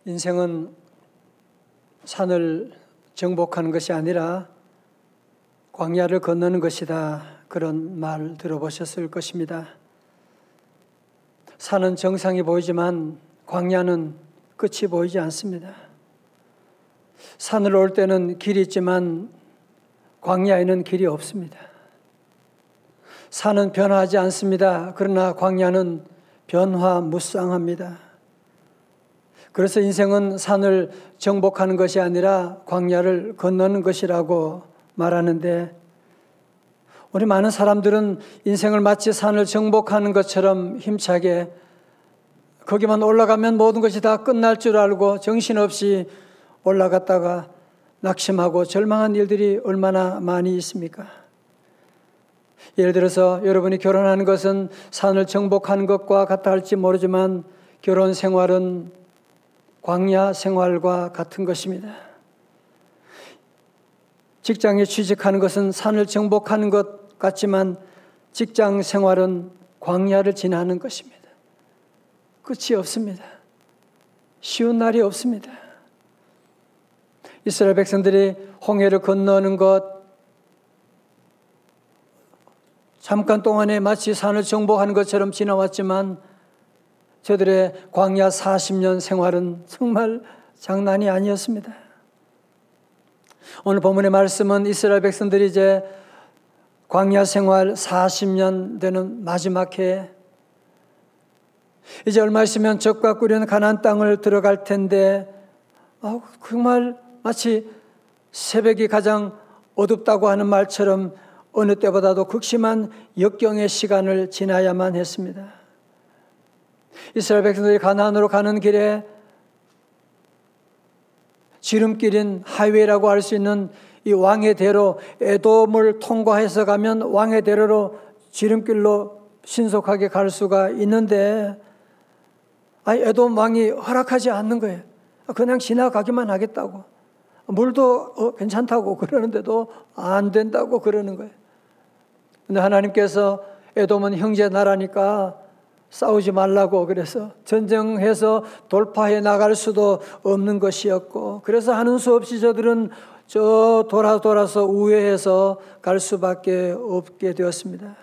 인생은 산을 정복하는 것이 아니라 광야를 건너는 것이다. 그런 말 들어보셨을 것입니다. 산은 정상이 보이지만 광야는 끝이 보이지 않습니다. 산을 올 때는 길이 있지만 광야에는 길이 없습니다. 산은 변화하지 않습니다. 그러나 광야는 변화무쌍합니다. 그래서 인생은 산을 정복하는 것이 아니라 광야를 건너는 것이라고 말하는데, 우리 많은 사람들은 인생을 마치 산을 정복하는 것처럼 힘차게 거기만 올라가면 모든 것이 다 끝날 줄 알고 정신없이 올라갔다가 낙심하고 절망한 일들이 얼마나 많이 있습니까? 예를 들어서 여러분이 결혼하는 것은 산을 정복하는 것과 같다 할지 모르지만 결혼 생활은 광야 생활과 같은 것입니다. 직장에 취직하는 것은 산을 정복하는 것 같지만 직장 생활은 광야를 지나는 것입니다. 끝이 없습니다. 쉬운 날이 없습니다. 이스라엘 백성들이 홍해를 건너는 것, 잠깐 동안에 마치 산을 정복하는 것처럼 지나왔지만 저들의 광야 40년 생활은 정말 장난이 아니었습니다. 오늘 본문의 말씀은 이스라엘 백성들이 이제 광야 생활 40년 되는 마지막 해에 이제 얼마 있으면 적과 꿀이는 가나안 땅을 들어갈 텐데 정말 마치 새벽이 가장 어둡다고 하는 말처럼 어느 때보다도 극심한 역경의 시간을 지나야만 했습니다. 이스라엘 백성들이 가나안으로 가는 길에 지름길인 하이웨이라고 할 수 있는 이 왕의 대로, 에돔을 통과해서 가면 왕의 대로로 지름길로 신속하게 갈 수가 있는데 에돔 왕이 허락하지 않는 거예요. 그냥 지나가기만 하겠다고. 물도 괜찮다고 그러는데도 안 된다고 그러는 거예요. 근데 하나님께서 에돔은 형제 나라니까 싸우지 말라고 그래서 전쟁해서 돌파해 나갈 수도 없는 것이었고, 그래서 하는 수 없이 저들은 돌아서 우회해서 갈 수밖에 없게 되었습니다.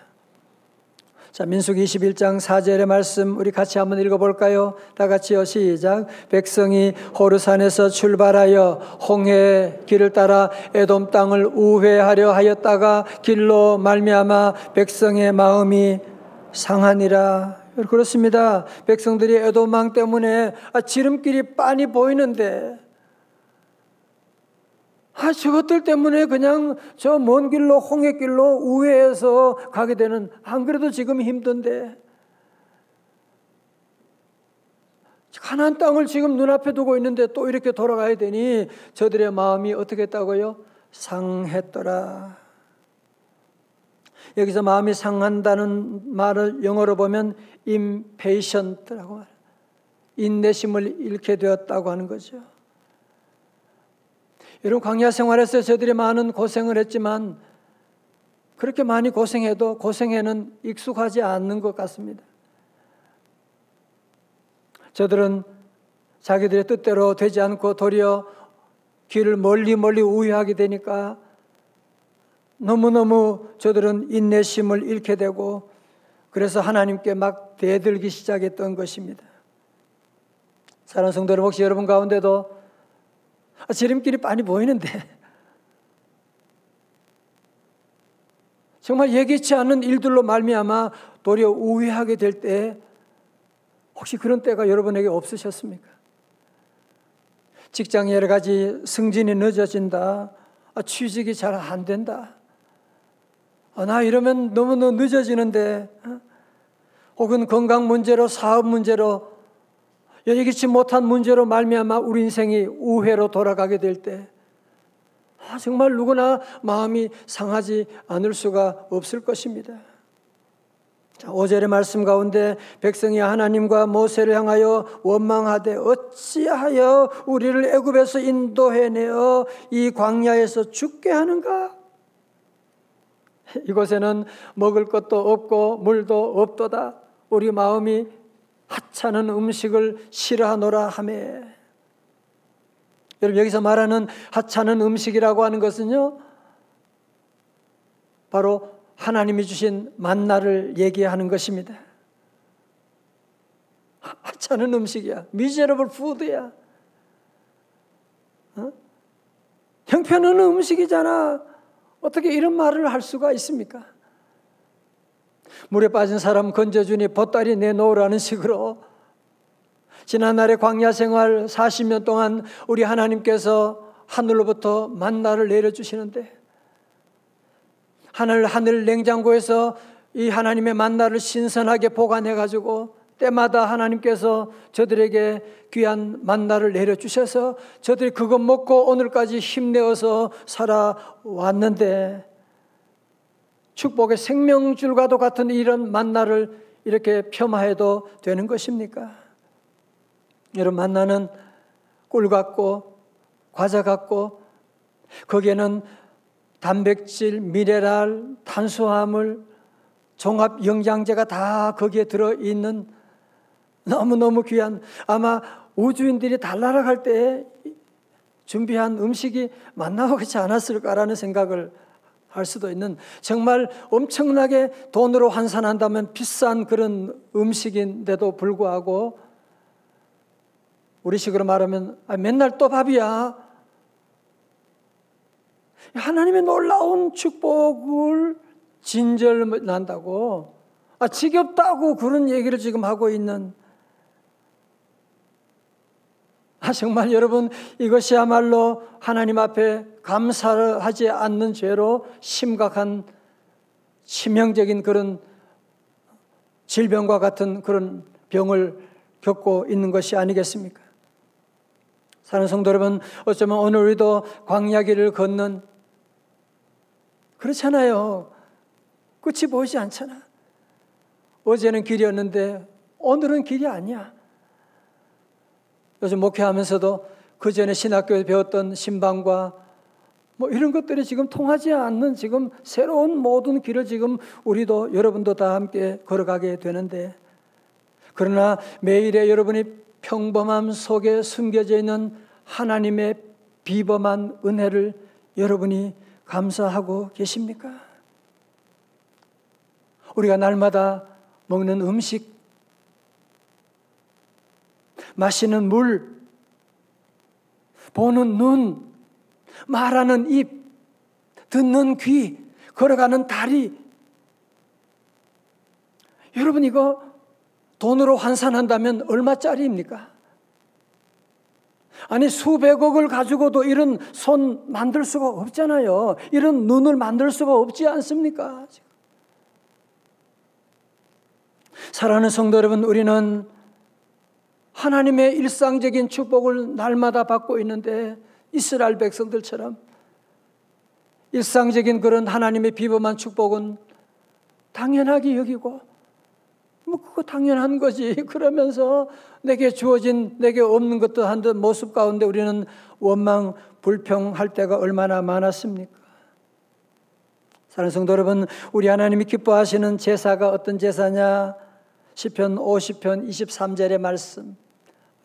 자, 민수기 21장 4절의 말씀 우리 같이 한번 읽어볼까요? 다 같이요. 시작. 백성이 호르산에서 출발하여 홍해 길을 따라 에돔 땅을 우회하려 하였다가 길로 말미암아 백성의 마음이 상하니라. 그렇습니다. 백성들이 에돔 왕 때문에 지름길이 빤히 보이는데 저것들 때문에 그냥 저 먼 길로 홍해길로 우회해서 가게 되는, 안 그래도 지금 힘든데 가나안 땅을 지금 눈앞에 두고 있는데 또 이렇게 돌아가야 되니 저들의 마음이 어떻게 했다고요? 상했더라. 여기서 마음이 상한다는 말을 영어로 보면 impatient라고 말해요. 인내심을 잃게 되었다고 하는 거죠. 여러분, 광야 생활에서 저들이 많은 고생을 했지만 그렇게 많이 고생해도 고생에는 익숙하지 않는 것 같습니다. 저들은 자기들의 뜻대로 되지 않고 도리어 길을 멀리 우회하게 되니까 너무너무 저들은 인내심을 잃게 되고 그래서 하나님께 막 대들기 시작했던 것입니다. 사랑하는 성도 여러분, 혹시 여러분 가운데도 지름길이 빤히 보이는데 정말 예기치 않은 일들로 말미암아 도리어 우회하게 될 때 혹시 그런 때가 여러분에게 없으셨습니까? 직장에 여러 가지 승진이 늦어진다, 취직이 잘 안 된다, 나 이러면 너무 늦어지는데, 혹은 건강 문제로 사업 문제로 예기치 못한 문제로 말미암아 우리 인생이 우회로 돌아가게 될 때 정말 누구나 마음이 상하지 않을 수가 없을 것입니다. 자, 5절의 말씀 가운데 백성이 하나님과 모세를 향하여 원망하되 어찌하여 우리를 애굽에서 인도해내어 이 광야에서 죽게 하는가? 이곳에는 먹을 것도 없고 물도 없도다. 우리 마음이 하찮은 음식을 싫어하노라 하매. 여러분, 여기서 말하는 하찮은 음식이라고 하는 것은요, 바로 하나님이 주신 만나를 얘기하는 것입니다. 하찮은 음식이야. 미제러블 푸드야. 형편없는 음식이잖아. 어떻게 이런 말을 할 수가 있습니까? 물에 빠진 사람 건져주니 보따리 내놓으라는 식으로 지난날의 광야 생활 40년 동안 우리 하나님께서 하늘로부터 만나를 내려주시는데, 하늘 냉장고에서 이 하나님의 만나를 신선하게 보관해가지고 때마다 하나님께서 저들에게 귀한 만나를 내려주셔서 저들이 그것 먹고 오늘까지 힘내어서 살아왔는데, 축복의 생명줄과도 같은 이런 만나를 이렇게 폄하해도 되는 것입니까? 여러분, 만나는 꿀 같고 과자 같고 거기에는 단백질, 미네랄, 탄수화물, 종합 영양제가 다 거기에 들어있는 너무너무 귀한, 아마 우주인들이 달나라갈 때 준비한 음식이 만나와 같지 않았을까라는 생각을 할 수도 있는, 정말 엄청나게 돈으로 환산한다면 비싼 그런 음식인데도 불구하고 우리식으로 말하면 맨날 또 밥이야. 하나님의 놀라운 축복을 진절난다고, 지겹다고 그런 얘기를 지금 하고 있는, 정말 여러분, 이것이야말로 하나님 앞에 감사하지 않는 죄로 심각한 치명적인 그런 질병과 같은 그런 병을 겪고 있는 것이 아니겠습니까? 사랑하는 성도 여러분, 어쩌면 오늘 우리도 광야길을 걷는, 그렇잖아요. 끝이 보이지 않잖아. 어제는 길이었는데 오늘은 길이 아니야. 요즘 목회하면서도 그 전에 신학교에 배웠던 신방과 이런 것들이 지금 통하지 않는 지금 새로운 모든 길을 지금 우리도 여러분도 다 함께 걸어가게 되는데, 그러나 매일의 여러분이 평범함 속에 숨겨져 있는 하나님의 비범한 은혜를 여러분이 감사하고 계십니까? 우리가 날마다 먹는 음식, 마시는 물, 보는 눈, 말하는 입, 듣는 귀, 걸어가는 다리, 여러분, 이거 돈으로 환산한다면 얼마짜리입니까? 아니, 수백억을 가지고도 이런 손 만들 수가 없잖아요. 이런 눈을 만들 수가 없지 않습니까? 사랑하는 성도 여러분, 우리는 하나님의 일상적인 축복을 날마다 받고 있는데, 이스라엘 백성들처럼 일상적인 그런 하나님의 비범한 축복은 당연하게 여기고, 그거 당연한 거지 그러면서 내게 주어진, 내게 없는 것도 한 듯 모습 가운데 우리는 원망, 불평할 때가 얼마나 많았습니까? 사랑하는 성도 여러분, 우리 하나님이 기뻐하시는 제사가 어떤 제사냐? 시편 50편 23절의 말씀,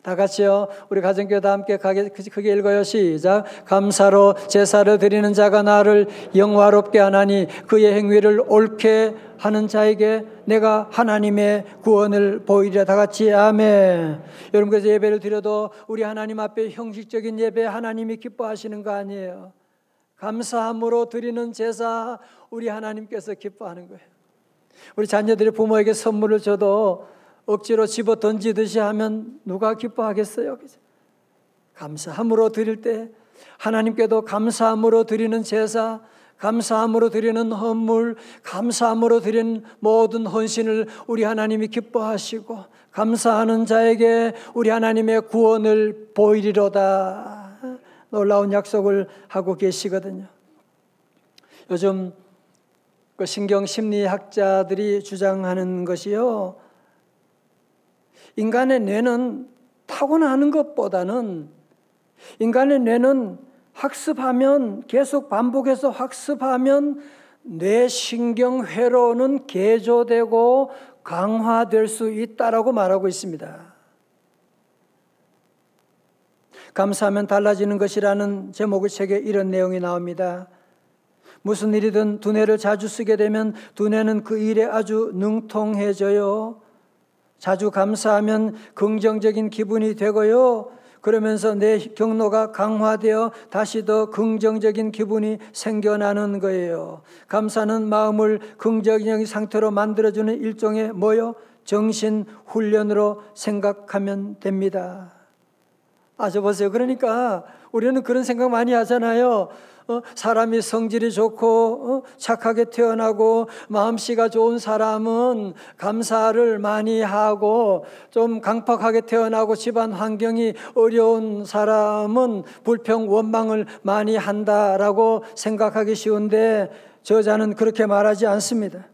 다 같이요, 우리 가정교회 다 함께 크게 읽어요. 시작. 감사로 제사를 드리는 자가 나를 영화롭게 하나니 그의 행위를 옳게 하는 자에게 내가 하나님의 구원을 보이리라. 다 같이 아멘. 여러분, 그래서 예배를 드려도 우리 하나님 앞에 형식적인 예배 하나님이 기뻐하시는 거 아니에요. 감사함으로 드리는 제사 우리 하나님께서 기뻐하는 거예요. 우리 자녀들이 부모에게 선물을 줘도 억지로 집어 던지듯이 하면 누가 기뻐하겠어요? 감사함으로 드릴 때 하나님께도 감사함으로 드리는 제사, 감사함으로 드리는 헌물, 감사함으로 드리는 모든 헌신을 우리 하나님이 기뻐하시고, 감사하는 자에게 우리 하나님의 구원을 보이리로다. 놀라운 약속을 하고 계시거든요. 요즘 그 신경 심리학자들이 주장하는 것이요, 인간의 뇌는 타고나는 것보다는 인간의 뇌는 학습하면, 계속 반복해서 학습하면 뇌신경회로는 개조되고 강화될 수 있다라고 말하고 있습니다. 감사하면 달라지는 것이라는 제목의 책에 이런 내용이 나옵니다. 무슨 일이든 두뇌를 자주 쓰게 되면 두뇌는 그 일에 아주 능통해져요. 자주 감사하면 긍정적인 기분이 되고요. 그러면서 내 경로가 강화되어 다시 더 긍정적인 기분이 생겨나는 거예요. 감사는 마음을 긍정적인 상태로 만들어주는 일종의 정신 훈련으로 생각하면 됩니다. 저 보세요. 그러니까 우리는 그런 생각 많이 하잖아요. 사람이 성질이 좋고 착하게 태어나고 마음씨가 좋은 사람은 감사를 많이 하고, 좀 강팍하게 태어나고 집안 환경이 어려운 사람은 불평, 원망을 많이 한다라고 생각하기 쉬운데, 저자는 그렇게 말하지 않습니다.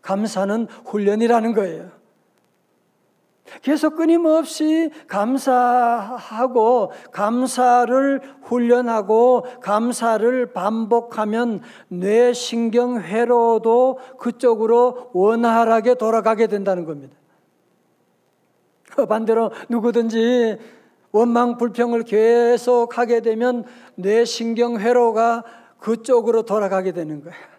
감사는 훈련이라는 거예요. 계속 끊임없이 감사하고 감사를 훈련하고 감사를 반복하면 뇌신경회로도 그쪽으로 원활하게 돌아가게 된다는 겁니다. 반대로 누구든지 원망, 불평을 계속 하게 되면 뇌신경회로가 그쪽으로 돌아가게 되는 거예요.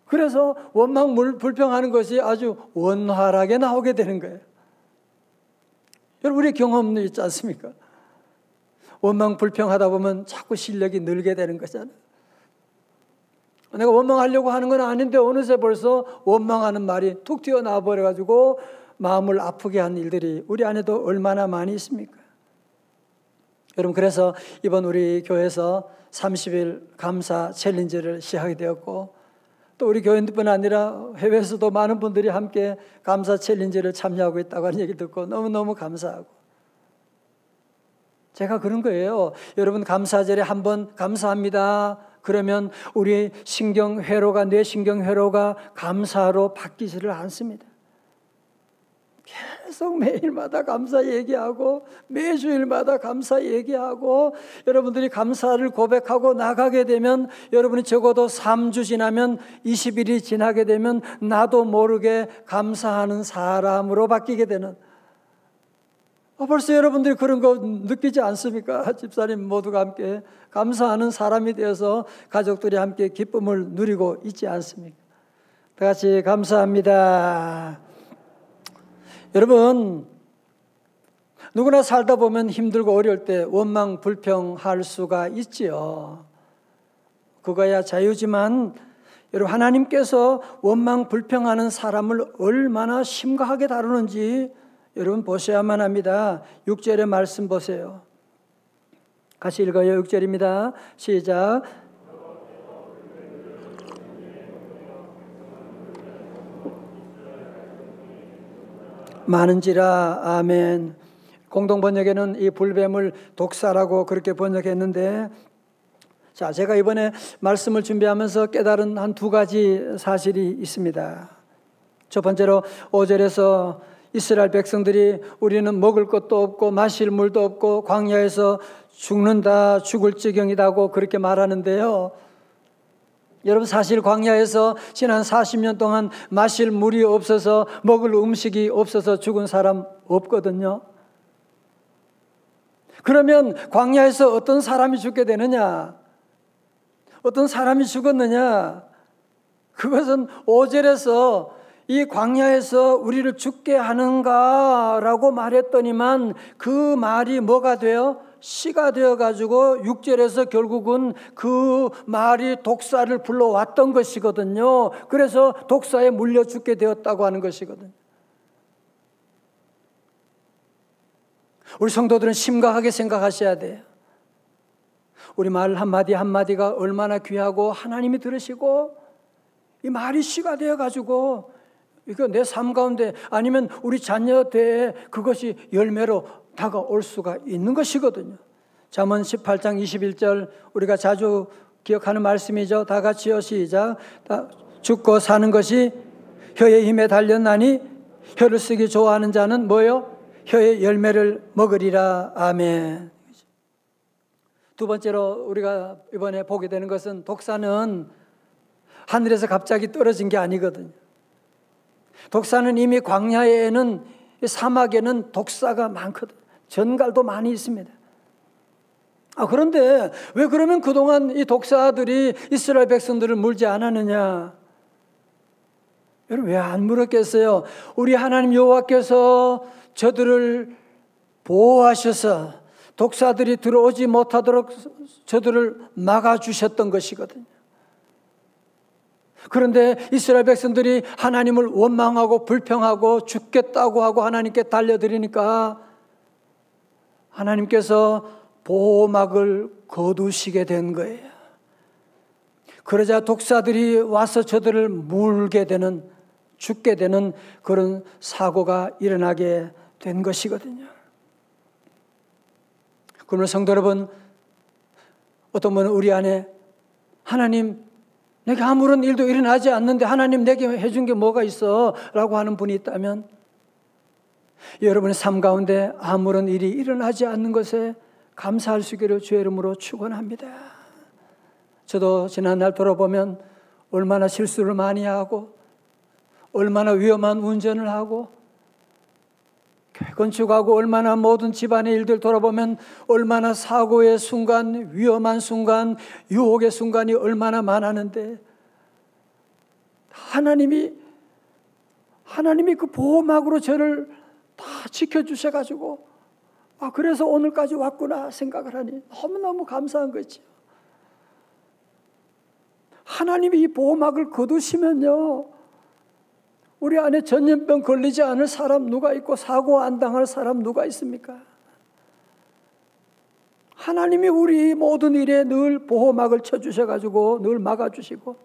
그래서 원망, 불평하는 것이 아주 원활하게 나오게 되는 거예요. 여러분, 우리 경험도 있지 않습니까? 원망, 불평하다 보면 자꾸 실력이 늘게 되는 거잖아요. 내가 원망하려고 하는 건 아닌데 어느새 벌써 원망하는 말이 툭 튀어나와 버려가지고 마음을 아프게 한 일들이 우리 안에도 얼마나 많이 있습니까? 여러분, 그래서 이번 우리 교회에서 30일 감사 챌린지를 시작하게 되었고, 또 우리 교인들뿐 아니라 해외에서도 많은 분들이 함께 감사 챌린지를 참여하고 있다고 하는 얘기 듣고 너무너무 감사하고, 제가 그런 거예요. 여러분, 감사절에 한번 감사합니다 그러면 우리 신경회로가, 뇌신경회로가 감사로 바뀌지를 않습니다. 계속 매일마다 감사 얘기하고 매주일마다 감사 얘기하고, 여러분들이 감사를 고백하고 나가게 되면, 여러분이 적어도 3주 지나면, 20일이 지나게 되면 나도 모르게 감사하는 사람으로 바뀌게 되는, 벌써 여러분들이 그런 거 느끼지 않습니까? 집사님 모두가 함께 감사하는 사람이 되어서 가족들이 함께 기쁨을 누리고 있지 않습니까? 다 같이 감사합니다. 여러분, 누구나 살다 보면 힘들고 어려울 때 원망, 불평할 수가 있지요. 그거야 자유지만, 여러분, 하나님께서 원망, 불평하는 사람을 얼마나 심각하게 다루는지 여러분 보셔야만 합니다. 6절의 말씀 보세요. 같이 읽어요. 6절입니다. 시작. 많은지라. 아멘. 공동번역에는 이 불뱀을 독사라고 그렇게 번역했는데, 자, 제가 이번에 말씀을 준비하면서 깨달은 한 두 가지 사실이 있습니다. 첫 번째로 5절에서 이스라엘 백성들이 우리는 먹을 것도 없고 마실 물도 없고 광야에서 죽는다, 죽을 지경이다고 그렇게 말하는데요. 여러분, 사실 광야에서 지난 40년 동안 마실 물이 없어서, 먹을 음식이 없어서 죽은 사람 없거든요. 그러면 광야에서 어떤 사람이 죽게 되느냐? 어떤 사람이 죽었느냐? 그것은 5절에서 이 광야에서 우리를 죽게 하는가라고 말했더니만, 그 말이 뭐가 돼요? 씨가 되어가지고 6절에서 결국은 그 말이 독사를 불러왔던 것이거든요. 그래서 독사에 물려 죽게 되었다고 하는 것이거든요. 우리 성도들은 심각하게 생각하셔야 돼요. 우리 말 한마디 한마디가 얼마나 귀하고 하나님이 들으시고, 이 말이 씨가 되어가지고 이거 내 삶 가운데, 아니면 우리 자녀대에 그것이 열매로 다가올 수가 있는 것이거든요. 잠언 18장 21절, 우리가 자주 기억하는 말씀이죠. 다 같이요, 시작. 죽고 사는 것이 혀의 힘에 달렸나니 혀를 쓰기 좋아하는 자는 뭐요? 혀의 열매를 먹으리라. 아멘. 두 번째로 우리가 이번에 보게 되는 것은, 독사는 하늘에서 갑자기 떨어진 게 아니거든요. 독사는 이미 광야에는, 사막에는 독사가 많거든. 전갈도 많이 있습니다. 그런데 왜 그러면 그동안 이 독사들이 이스라엘 백성들을 물지 않았느냐? 여러분 왜 안 물었겠어요? 우리 하나님 여호와께서 저들을 보호하셔서 독사들이 들어오지 못하도록 저들을 막아주셨던 것이거든요. 그런데 이스라엘 백성들이 하나님을 원망하고 불평하고 죽겠다고 하고 하나님께 달려드리니까 하나님께서 보호막을 거두시게 된 거예요. 그러자 독사들이 와서 저들을 물게 되는, 죽게 되는 그런 사고가 일어나게 된 것이거든요. 그러면 성도 여러분, 어떤 분은 우리 안에 하나님 내게 아무런 일도 일어나지 않는데 하나님 내게 해준 게 뭐가 있어? 라고 하는 분이 있다면 여러분의 삶 가운데 아무런 일이 일어나지 않는 것에 감사할 수 있기를 주의 이름으로 축원합니다. 저도 지난날 돌아보면 얼마나 실수를 많이 하고 얼마나 위험한 운전을 하고 건축하고 얼마나 모든 집안의 일들 돌아보면 얼마나 사고의 순간, 위험한 순간, 유혹의 순간이 얼마나 많았는데 하나님이 그 보호막으로 저를 다 지켜주셔가지고 그래서 오늘까지 왔구나 생각을 하니 너무너무 감사한 거죠. 하나님이 이 보호막을 거두시면요, 우리 안에 전염병 걸리지 않을 사람 누가 있고 사고 안 당할 사람 누가 있습니까? 하나님이 우리 모든 일에 늘 보호막을 쳐주셔가지고 늘 막아주시고,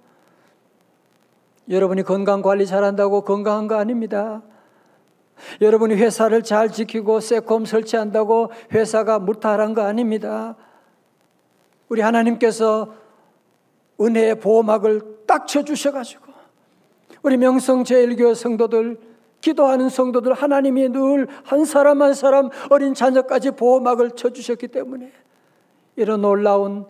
여러분이 건강관리 잘한다고 건강한 거 아닙니다. 여러분이 회사를 잘 지키고 세콤 설치한다고 회사가 무탈한 거 아닙니다. 우리 하나님께서 은혜의 보호막을 딱 쳐주셔가지고 우리 명성제일교회 성도들, 기도하는 성도들 하나님이 늘 한 사람 한 사람 어린 자녀까지 보호막을 쳐주셨기 때문에 이런 놀라운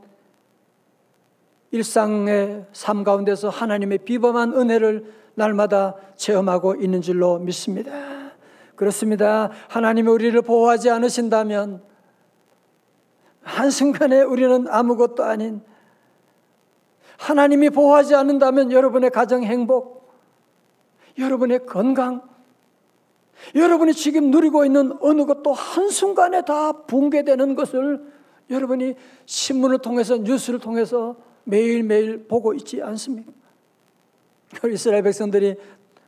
일상의 삶 가운데서 하나님의 비범한 은혜를 날마다 체험하고 있는 줄로 믿습니다. 그렇습니다. 하나님이 우리를 보호하지 않으신다면 한순간에 우리는 아무것도 아닌, 하나님이 보호하지 않는다면 여러분의 가정 행복, 여러분의 건강, 여러분이 지금 누리고 있는 어느 것도 한순간에 다 붕괴되는 것을 여러분이 신문을 통해서, 뉴스를 통해서 매일매일 보고 있지 않습니까? 이스라엘 백성들이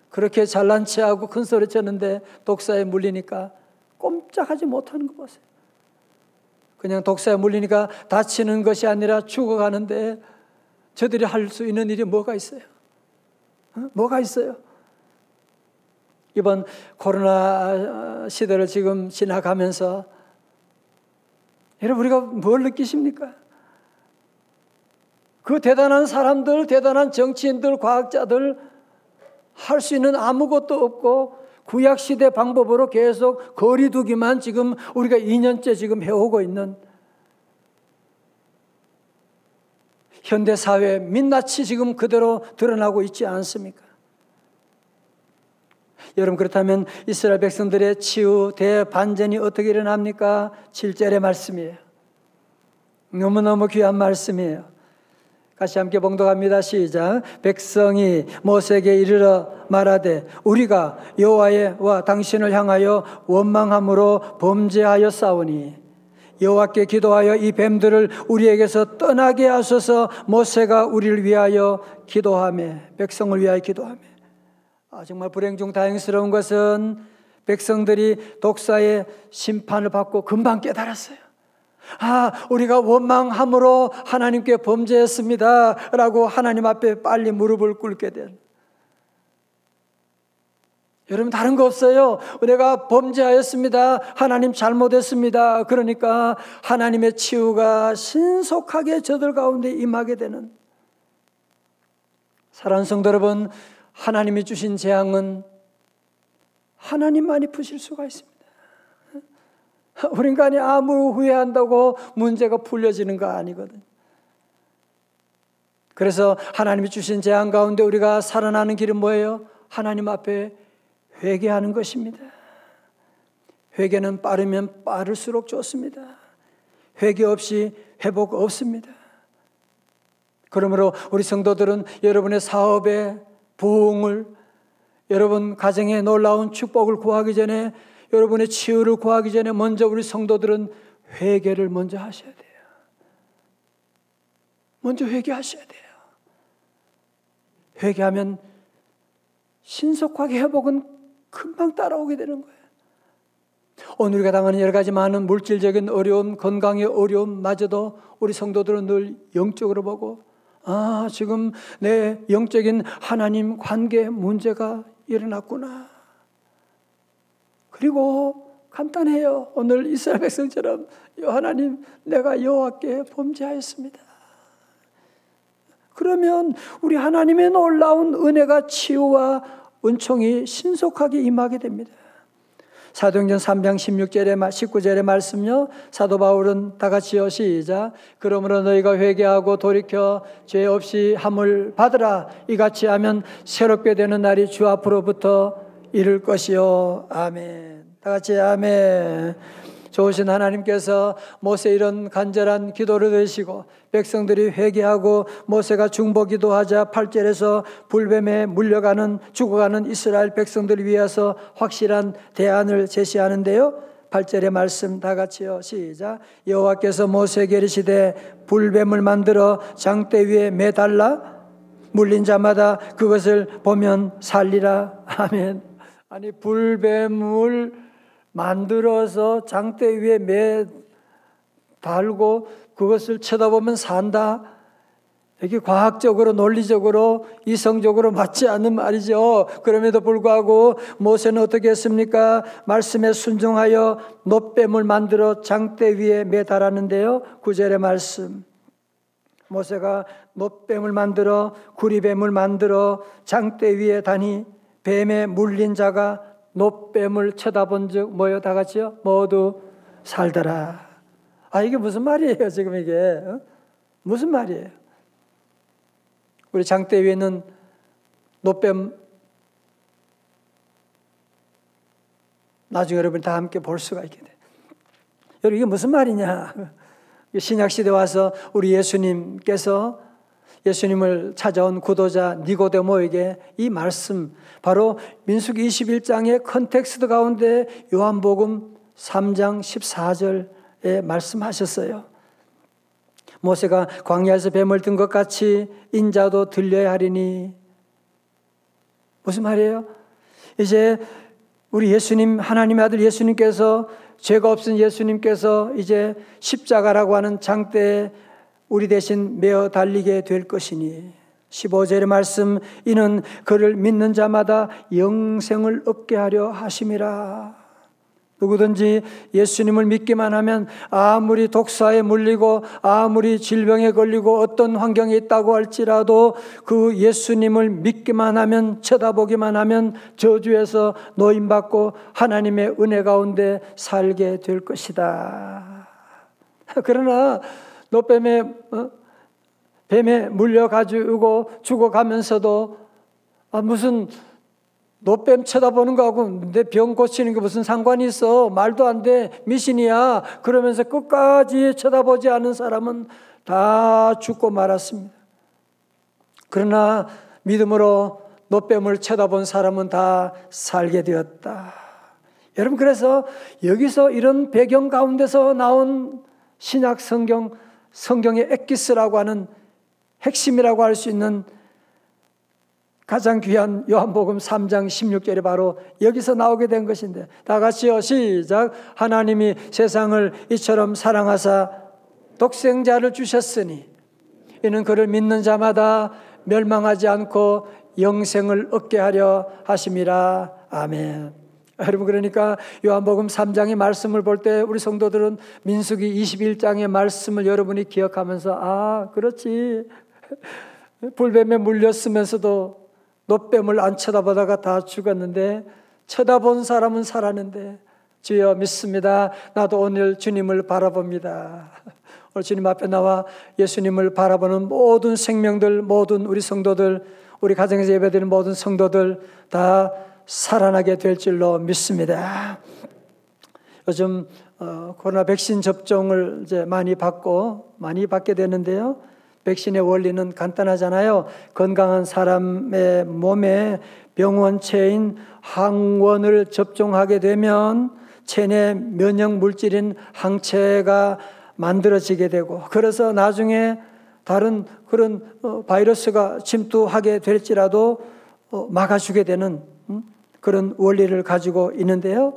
그렇게 잘난 체하고 큰 소리 쳤는데 독사에 물리니까 꼼짝하지 못하는 거 보세요. 그냥 독사에 물리니까 다치는 것이 아니라 죽어가는데 저들이 할 수 있는 일이 뭐가 있어요? 뭐가 있어요? 이번 코로나 시대를 지금 지나가면서 여러분 우리가 뭘 느끼십니까? 그 대단한 사람들, 대단한 정치인들, 과학자들 할 수 있는 아무것도 없고 구약시대 방법으로 계속 거리두기만 지금 우리가 2년째 지금 해오고 있는 현대사회 민낯이 지금 그대로 드러나고 있지 않습니까? 여러분 그렇다면 이스라엘 백성들의 치유 대반전이 어떻게 일어납니까? 7절의 말씀이에요. 너무너무 귀한 말씀이에요. 같이 함께 봉독합니다. 시작. 백성이 모세에게 이르러 말하되 우리가 여호와와 당신을 향하여 원망함으로 범죄하였사오니 여호와께 기도하여 이 뱀들을 우리에게서 떠나게 하소서. 모세가 우리를 위하여 기도하며, 백성을 위하여 기도하며. 정말 불행 중 다행스러운 것은 백성들이 독사의 심판을 받고 금방 깨달았어요. 우리가 원망함으로 하나님께 범죄했습니다 라고 하나님 앞에 빨리 무릎을 꿇게 된. 여러분 다른 거 없어요. 내가 범죄하였습니다, 하나님 잘못했습니다. 그러니까 하나님의 치유가 신속하게 저들 가운데 임하게 되는. 사랑하는 성도 여러분, 하나님이 주신 재앙은 하나님만이 푸실 수가 있습니다. 우리 인간이 아무 후회한다고 문제가 풀려지는 거 아니거든요. 그래서 하나님이 주신 재앙 가운데 우리가 살아나는 길은 뭐예요? 하나님 앞에 회개하는 것입니다. 회개는 빠르면 빠를수록 좋습니다. 회개 없이 회복 없습니다. 그러므로 우리 성도들은 여러분의 사업의 부흥을, 여러분 가정에 놀라운 축복을 구하기 전에, 여러분의 치유를 구하기 전에 먼저 우리 성도들은 회개를 먼저 하셔야 돼요. 먼저 회개하셔야 돼요. 회개하면 신속하게 회복은 금방 따라오게 되는 거예요. 오늘 우리가 당하는 여러 가지 많은 물질적인 어려움, 건강의 어려움마저도 우리 성도들은 늘 영적으로 보고, 지금 내 영적인 하나님 관계 문제가 일어났구나. 그리고 간단해요. 오늘 이스라엘 백성처럼 하나님, 내가 여호와께 범죄하였습니다. 그러면 우리 하나님의 놀라운 은혜가, 치유와 은총이 신속하게 임하게 됩니다. 사도행전 3장 19절의 말씀요. 사도 바울은 다 같이요, 시작. 그러므로 너희가 회개하고 돌이켜 죄 없이 함을 받으라. 이같이 하면 새롭게 되는 날이 주 앞으로부터 이를 것이요. 아멘. 다 같이 아멘. 좋으신 하나님께서 모세 이런 간절한 기도를 들으시고 백성들이 회개하고 모세가 중보기도하자 8절에서 불뱀에 물려가는 죽어가는 이스라엘 백성들을 위해서 확실한 대안을 제시하는데요. 8절의 말씀 다 같이요, 시작. 여호와께서 모세에게 이르시되 불뱀을 만들어 장대 위에 매달라 물린 자마다 그것을 보면 살리라. 아멘. 아니, 불뱀을 만들어서 장대 위에 매달고 그것을 쳐다보면 산다. 이게 과학적으로, 논리적으로, 이성적으로 맞지 않는 말이죠. 그럼에도 불구하고 모세는 어떻게 했습니까? 말씀에 순종하여 놋뱀을 만들어 장대 위에 매달았는데요. 9절의 말씀. 모세가 놋뱀을 만들어, 구리뱀을 만들어 장대 위에 다니 뱀에 물린 자가 놋뱀을 쳐다본 즉 뭐요? 다 같이요? 모두 살더라. 이게 무슨 말이에요? 지금 이게 무슨 말이에요? 우리 장대 위에는 놋뱀, 나중에 여러분 다 함께 볼 수가 있게 돼. 여러분, 이게 무슨 말이냐? 신약시대 와서 우리 예수님을 찾아온 구도자 니고데모에게 이 말씀, 바로 민수기 21장의 컨텍스트 가운데 요한복음 3장 14절에 말씀하셨어요. 모세가 광야에서 뱀을 든 것 같이 인자도 들려야 하리니. 무슨 말이에요? 이제 우리 예수님, 하나님의 아들 예수님께서, 죄가 없은 예수님께서 이제 십자가라고 하는 장대에 우리 대신 메어 달리게 될 것이니. 15절의 말씀, 이는 그를 믿는 자마다 영생을 얻게 하려 하심이라. 누구든지 예수님을 믿기만 하면 아무리 독사에 물리고 아무리 질병에 걸리고 어떤 환경에 있다고 할지라도 그 예수님을 믿기만 하면, 쳐다보기만 하면 저주에서 노임받고 하나님의 은혜 가운데 살게 될 것이다. 그러나 뱀에 물려가지고 죽어가면서도 무슨 놋뱀 쳐다보는 거하고 내 병 고치는 게 무슨 상관이 있어? 말도 안 돼. 미신이야. 그러면서 끝까지 쳐다보지 않은 사람은 다 죽고 말았습니다. 그러나 믿음으로 놋뱀을 쳐다본 사람은 다 살게 되었다. 여러분, 그래서 여기서 이런 배경 가운데서 나온 신약 성경의 엑기스라고 하는 핵심이라고 할 수 있는 가장 귀한 요한복음 3장 16절이 바로 여기서 나오게 된 것인데, 다 같이요, 시작. 하나님이 세상을 이처럼 사랑하사 독생자를 주셨으니 이는 그를 믿는 자마다 멸망하지 않고 영생을 얻게 하려 하심이라. 아멘. 여러분, 그러니까 요한복음 3장의 말씀을 볼 때 우리 성도들은 민수기 21장의 말씀을 여러분이 기억하면서, 그렇지, 불뱀에 물렸으면서도 놋뱀을 안 쳐다보다가 다 죽었는데 쳐다본 사람은 살았는데, 주여 믿습니다. 나도 오늘 주님을 바라봅니다. 오늘 주님 앞에 나와 예수님을 바라보는 모든 생명들, 모든 우리 성도들, 우리 가정에서 예배드리는 모든 성도들 다 살아나게 될 줄로 믿습니다. 요즘 코로나 백신 접종을 이제 많이 받게 되는데요. 백신의 원리는 간단하잖아요. 건강한 사람의 몸에 병원체인 항원을 접종하게 되면 체내 면역 물질인 항체가 만들어지게 되고, 그래서 나중에 다른 그런 바이러스가 침투하게 될지라도 막아주게 되는 그런 원리를 가지고 있는데요.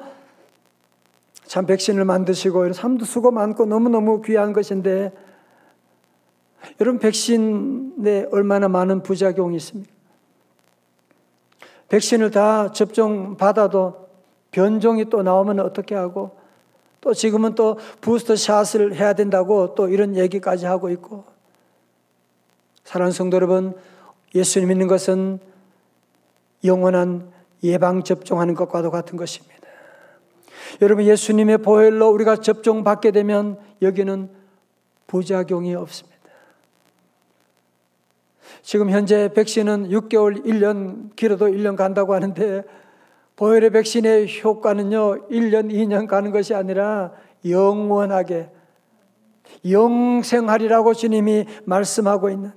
참 백신을 만드시고 참도 수고 많고 너무너무 귀한 것인데, 여러분 백신에 얼마나 많은 부작용이 있습니까? 백신을 다 접종받아도 변종이 또 나오면 어떻게 하고, 또 지금은 또 부스터 샷을 해야 된다고 또 이런 얘기까지 하고 있고. 사랑하는 성도 여러분, 예수님 믿는 것은 영원한 예방접종하는 것과도 같은 것입니다. 여러분, 예수님의 보혈로 우리가 접종받게 되면 여기는 부작용이 없습니다. 지금 현재 백신은 6개월, 1년, 길어도 1년 간다고 하는데, 보혈의 백신의 효과는요 1년, 2년 가는 것이 아니라 영원하게 영생하리라고 주님이 말씀하고 있는,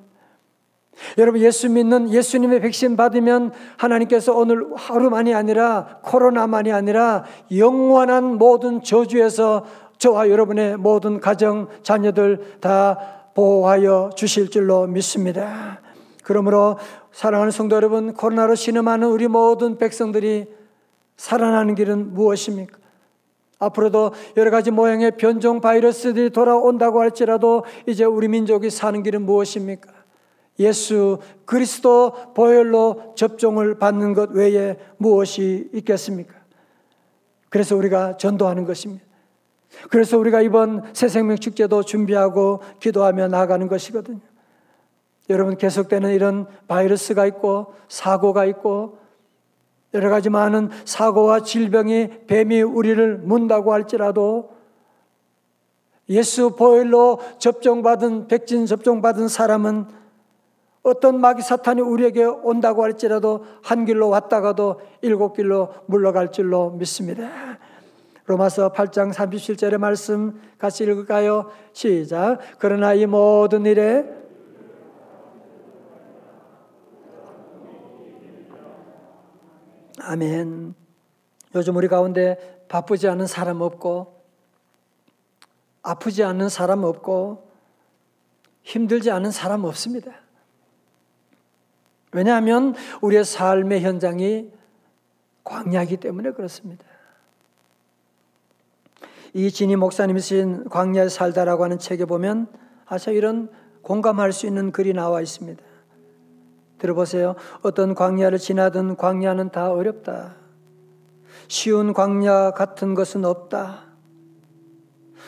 여러분 예수 믿는 예수님의 백신 받으면 하나님께서 오늘 하루만이 아니라 코로나만이 아니라 영원한 모든 저주에서 저와 여러분의 모든 가정, 자녀들 다 보호하여 주실 줄로 믿습니다. 그러므로 사랑하는 성도 여러분, 코로나로 신음하는 우리 모든 백성들이 살아나는 길은 무엇입니까? 앞으로도 여러 가지 모양의 변종 바이러스들이 돌아온다고 할지라도 이제 우리 민족이 사는 길은 무엇입니까? 예수 그리스도 보혈로 접종을 받는 것 외에 무엇이 있겠습니까? 그래서 우리가 전도하는 것입니다. 그래서 우리가 이번 새생명 축제도 준비하고 기도하며 나아가는 것이거든요. 여러분, 계속되는 이런 바이러스가 있고 사고가 있고 여러 가지 많은 사고와 질병이 뱀이 우리를 문다고 할지라도 예수 보혈로 접종받은, 백신 접종받은 사람은 어떤 마귀 사탄이 우리에게 온다고 할지라도 한 길로 왔다가도 7길로 물러갈 줄로 믿습니다. 로마서 8장 37절의 말씀 같이 읽을까요? 시작. 그러나 이 모든 일에 아멘. 요즘 우리 가운데 바쁘지 않은 사람 없고 아프지 않은 사람 없고 힘들지 않은 사람 없습니다. 왜냐하면 우리의 삶의 현장이 광야이기 때문에 그렇습니다. 이진희 목사님이 쓰신 광야에 살다라고 하는 책에 보면 아주 이런 공감할 수 있는 글이 나와 있습니다. 들어보세요. 어떤 광야를 지나든 광야는 다 어렵다. 쉬운 광야 같은 것은 없다.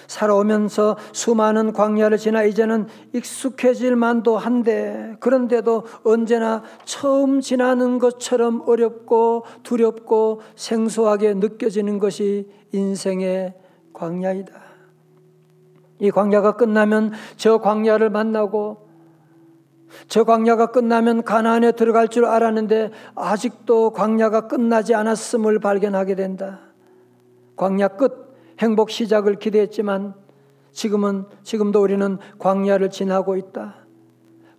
살아오면서 수많은 광야를 지나 이제는 익숙해질 만도 한데, 그런데도 언제나 처음 지나는 것처럼 어렵고 두렵고 생소하게 느껴지는 것이 인생의 광야이다. 이 광야가 끝나면 저 광야를 만나고, 저 광야가 끝나면 가나안에 들어갈 줄 알았는데 아직도 광야가 끝나지 않았음을 발견하게 된다. 광야 끝, 행복 시작을 기대했지만 지금도 우리는 광야를 지나고 있다.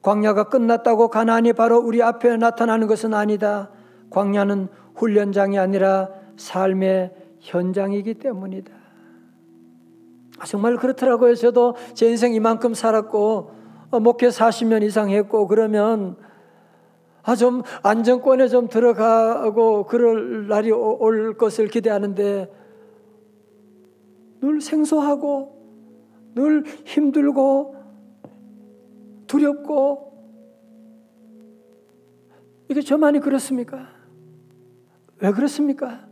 광야가 끝났다고 가나안이 바로 우리 앞에 나타나는 것은 아니다. 광야는 훈련장이 아니라 삶의 현장이기 때문이다. 정말 그렇더라고요. 저도 제 인생 이만큼 살았고 목회 40년 이상 했고 그러면 좀 안정권에 좀 들어가고 그럴 날이 올 것을 기대하는데 늘 생소하고 늘 힘들고 두렵고, 이게 저만이 그렇습니까? 왜 그렇습니까?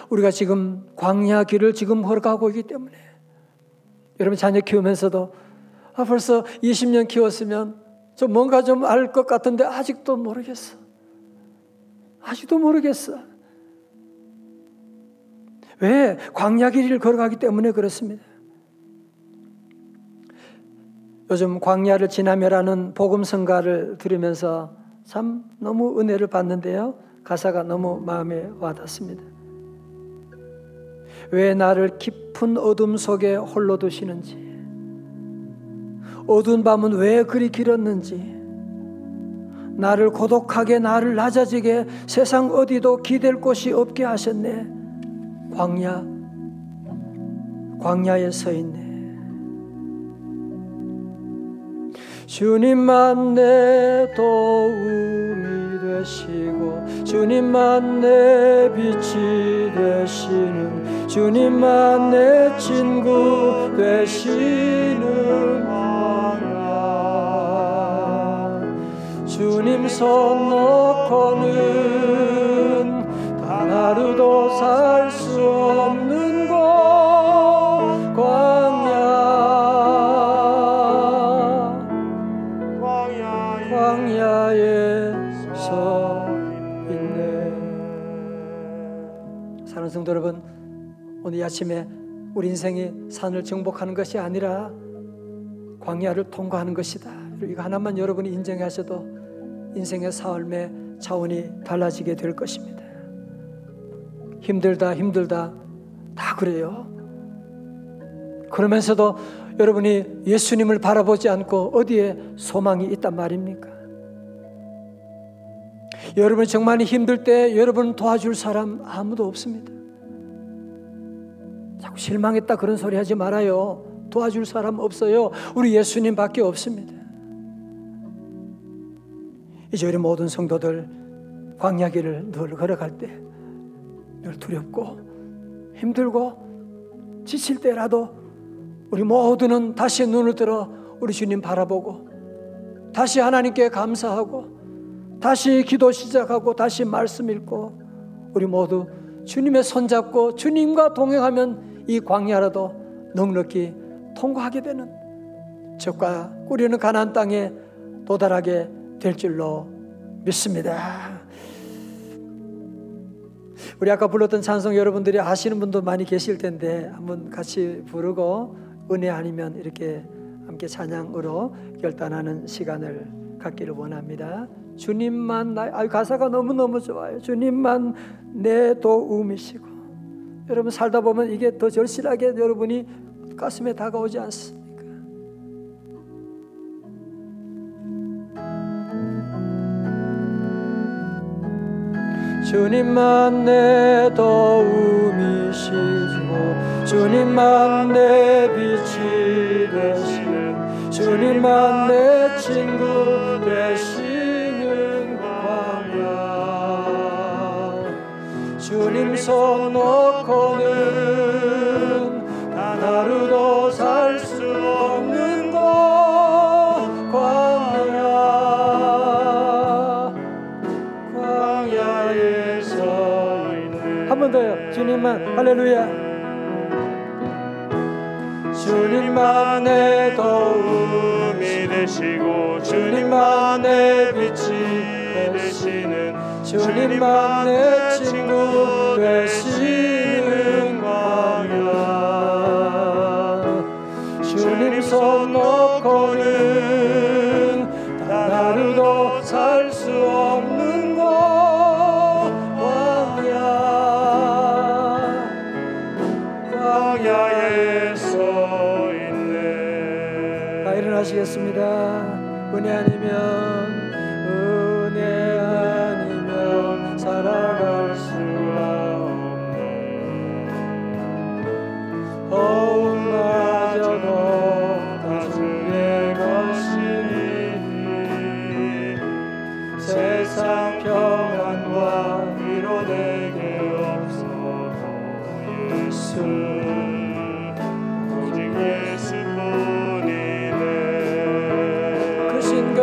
우리가 지금 광야 길을 지금 걸어가고 있기 때문에. 여러분 자녀 키우면서도 벌써 20년 키웠으면 좀 뭔가 좀 알 것 같은데 아직도 모르겠어. 아직도 모르겠어. 왜? 광야 길을 걸어가기 때문에 그렇습니다. 요즘 광야를 지나며라는 복음성가를 들으면서 참 너무 은혜를 받는데요. 가사가 너무 마음에 와닿습니다. 왜 나를 깊은 어둠 속에 홀로 두시는지, 어두운 밤은 왜 그리 길었는지, 나를 고독하게, 나를 낮아지게, 세상 어디도 기댈 곳이 없게 하셨네. 광야에 서 있네. 주님만 내 도움이 되시고, 주님만 내 빛이 되시는, 주님만 내 친구 되시는 광야. 주님 손 놓고는 단 하루도 살 수 없는 곳, 광야에 서 있네. 사랑하는 성도 여러분, 오늘 이 아침에 우리 인생이 산을 정복하는 것이 아니라 광야를 통과하는 것이다. 이거 하나만 여러분이 인정하셔도 인생의 삶의 차원이 달라지게 될 것입니다. 힘들다 다 그래요. 그러면서도 여러분이 예수님을 바라보지 않고 어디에 소망이 있단 말입니까? 여러분이 정말 힘들 때 여러분 도와줄 사람 아무도 없습니다. 자꾸 실망했다 그런 소리 하지 말아요. 도와줄 사람 없어요. 우리 예수님밖에 없습니다. 이제 우리 모든 성도들 광야길을 늘 걸어갈 때 늘 두렵고 힘들고 지칠 때라도 우리 모두는 다시 눈을 들어 우리 주님 바라보고 다시 하나님께 감사하고 다시 기도 시작하고 다시 말씀 읽고 우리 모두 주님의 손잡고 주님과 동행하면 이 광야라도 넉넉히 통과하게 되는 적과 꿀이는 가나안 땅에 도달하게 될 줄로 믿습니다. 우리 아까 불렀던 찬송 여러분들이 아시는 분도 많이 계실 텐데 한번 같이 부르고 은혜 아니면 이렇게 함께 찬양으로 결단하는 시간을 갖기를 원합니다. 주님만 가사가 너무너무 좋아요. 주님만 내 도움이시고. 여러분 살다 보면 이게 더 절실하게 여러분이 가슴에 다가오지 않습니까? 주님만 내 도움이시고 주님만 내 빛이 되시는 주님만 내 친구 되시는 광야 주님 손 놓고는 단 하루도 살 수 없는 곳 광야에 서 있네. 한 번 더요. 주님만 할렐루야. 주님만 내 도움이 되시고 주님만 내 빛이 되시는 주님만 내 친구 되시는 광야 주님 손 놓고는 단 하루도 살 수 없는 곳 광야에 서 있네. 일어나시겠습니다. 은혜 아니면 살아갈 수가 없네. 호흡마저도 다 주의 것이니 세상 평안과 위로 내게 없어도 예수 오직 예수뿐이네. 그 신께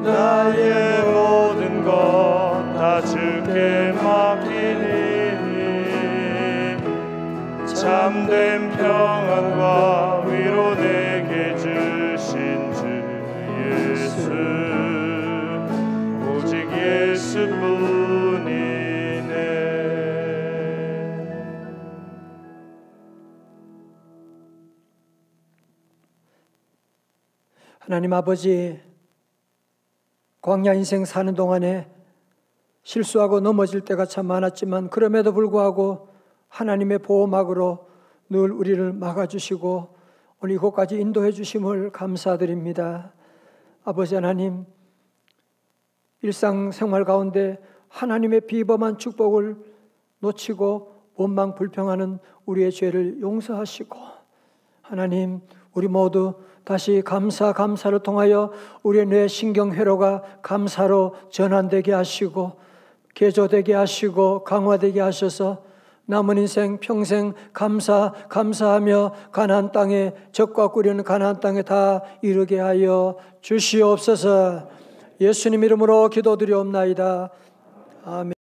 나의 모든 것 다 주께 맡기니 참된 평안과 위로 내게 주신 주 예수 오직 예수뿐이네. 하나님 아버지, 광야 인생 사는 동안에 실수하고 넘어질 때가 참 많았지만 그럼에도 불구하고 하나님의 보호막으로 늘 우리를 막아주시고 오늘 이곳까지 인도해 주심을 감사드립니다. 아버지 하나님, 일상생활 가운데 하나님의 비범한 축복을 놓치고 원망 불평하는 우리의 죄를 용서하시고, 하나님 우리 모두 다시 감사를 통하여 우리의 뇌 신경회로가 감사로 전환되게 하시고 개조되게 하시고 강화되게 하셔서 남은 인생 평생 감사하며 가나안 땅에, 적과 꾸리는 가나안 땅에 다 이르게 하여 주시옵소서. 예수님 이름으로 기도드리옵나이다. 아멘.